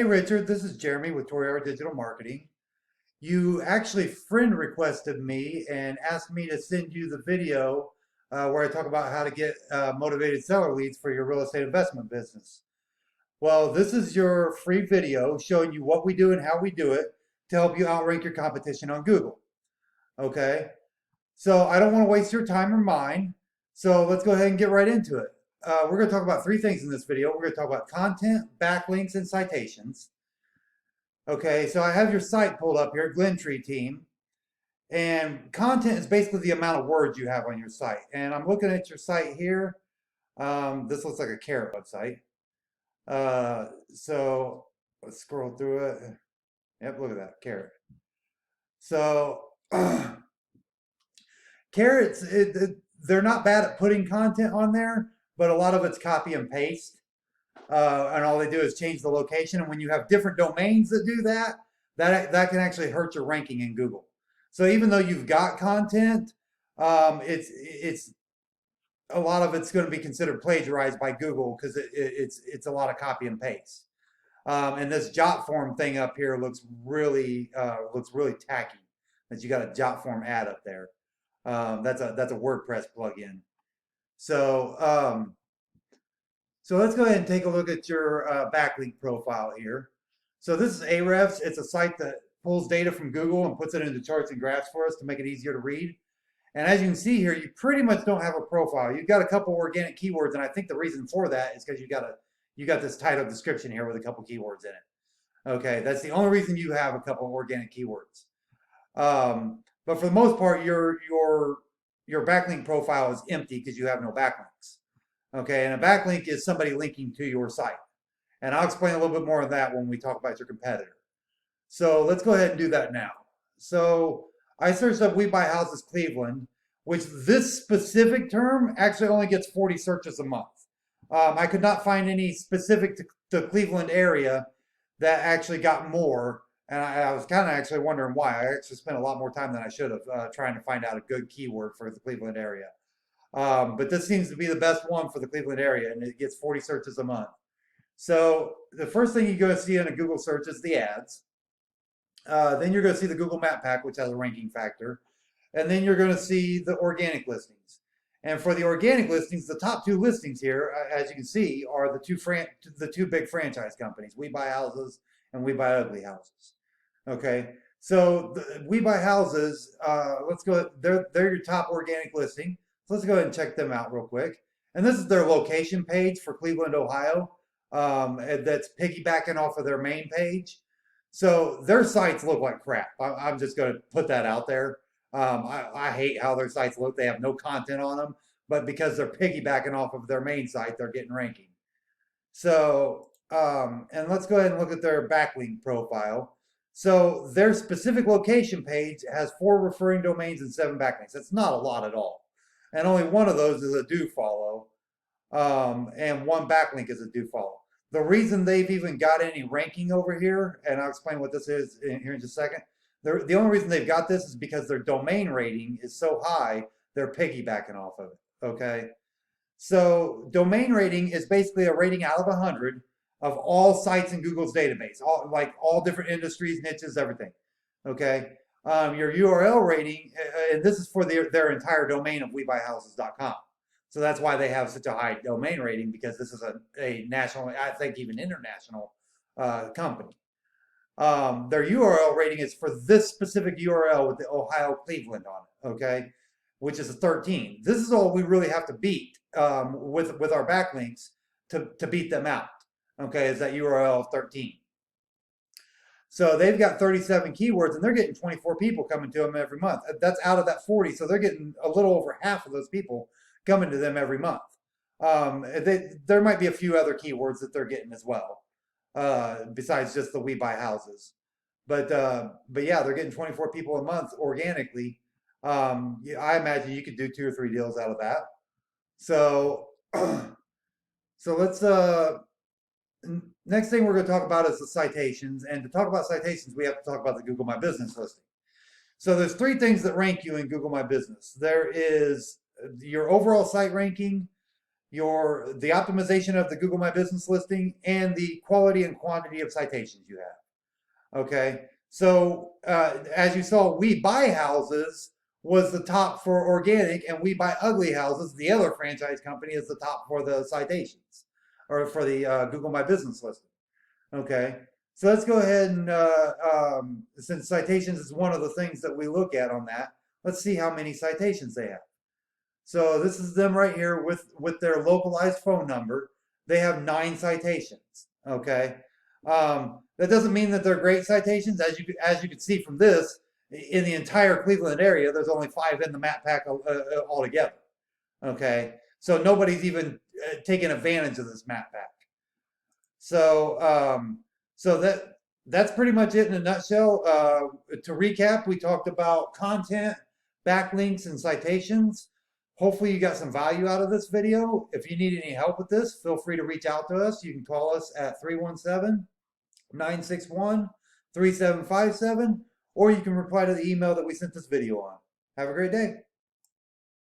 Hey Richard, this is Jeremy with Toriar Digital Marketing. You actually friend requested me and asked me to send you the video where I talk about how to get motivated seller leads for your real estate investment business. Well, this is your free video showing you what we do and how we do it to help you outrank your competition on Google. Okay, so I don't want to waste your time or mine, so let's go ahead and get right into it. We're going to talk about three things in this video. We're going to talk about content, backlinks, and citations. Okay, so I have your site pulled up here, GlennTree team, and content is basically the amount of words you have on your site. And I'm looking at your site here. This looks like a carrot website. So let's scroll through it. Yep, look at that, carrot. So carrots, they're not bad at putting content on there, but a lot of it's copy and paste. And all they do is change the location. And when you have different domains that do that, that can actually hurt your ranking in Google. So even though you've got content, it's a lot of it's going to be considered plagiarized by Google because it's a lot of copy and paste. And this jot form thing up here looks really tacky. That you got a jot form ad up there. That's a WordPress plugin. So let's go ahead and take a look at your backlink profile here. So this is Ahrefs. It's a site that pulls data from Google and puts it into charts and graphs for us to make it easier to read. And as you can see here, you pretty much don't have a profile. You've got a couple organic keywords, and I think the reason for that is because you got this title description here with a couple keywords in it. Okay, that's the only reason you have a couple organic keywords. But for the most part, your backlink profile is empty because you have no backlinks. Okay, and a backlink is somebody linking to your site. And I'll explain a little bit more of that when we talk about your competitor. So let's go ahead and do that now. So I searched up We Buy Houses Cleveland, which this specific term actually only gets 40 searches a month. I could not find any specific to Cleveland area that actually got more. And I was kind of actually wondering why. I actually spent a lot more time than I should have trying to find out a good keyword for the Cleveland area. But this seems to be the best one for the Cleveland area, and it gets 40 searches a month. So the first thing you're going to see in a Google search is the ads. Then you're going to see the Google Map Pack, which has a ranking factor. And then you're going to see the organic listings. And for the organic listings, the top two listings here, as you can see, are the two big franchise companies, We Buy Houses and We Buy Ugly Houses. Okay, so We Buy Houses, let's go, they're your top organic listing. So let's go ahead and check them out real quick. And this is their location page for Cleveland, Ohio. That's piggybacking off of their main page. So their sites look like crap. I'm just going to put that out there. I hate how their sites look. They have no content on them, but because they're piggybacking off of their main site, they're getting ranking. So, and let's go ahead and look at their backlink profile. So their specific location page has 4 referring domains and 7 backlinks. That's not a lot at all. And only one of those is a do follow, and 1 backlink is a do follow. The reason they've even got any ranking over here, and I'll explain what this is here in just a second. The only reason they've got this is because their domain rating is so high, they're piggybacking off of it, okay? So domain rating is basically a rating out of 100 of all sites in Google's database, all different industries, niches, everything, okay? Your URL rating, and this is for their entire domain of WeBuyHouses.com. So that's why they have such a high domain rating, because this is a national, I think even international company. Their URL rating is for this specific URL with the Ohio Cleveland on it, okay, which is a 13. This is all we really have to beat with our backlinks to beat them out, okay, is that URL of 13. So they've got 37 keywords, and they're getting 24 people coming to them every month. That's out of that 40, so they're getting a little over half of those people coming to them every month. There might be a few other keywords that they're getting as well, besides just the We Buy Houses. But yeah, they're getting 24 people a month organically. I imagine you could do 2 or 3 deals out of that. So, so let's. Next thing we're going to talk about is the citations. And to talk about citations, we have to talk about the Google My Business listing. So there's 3 things that rank you in Google My Business. There is your overall site ranking, the optimization of the Google My Business listing, and the quality and quantity of citations you have. Okay, so as you saw, We Buy Houses was the top for organic, and We Buy Ugly Houses, the other franchise company, is the top for the citations or for the Google My Business listing. Okay, so let's go ahead and since citations is one of the things that we look at on that, let's see how many citations they have. So this is them right here with their localized phone number. They have 9 citations. Okay, that doesn't mean that they're great citations. As you can see from this, in the entire Cleveland area, there's only 5 in the map pack altogether. Okay, so nobody's even taken advantage of this map pack. So that's pretty much it in a nutshell. To recap, we talked about content, backlinks, and citations. Hopefully you got some value out of this video. If you need any help with this, feel free to reach out to us. You can call us at 317-961-3757, or you can reply to the email that we sent this video on. Have a great day.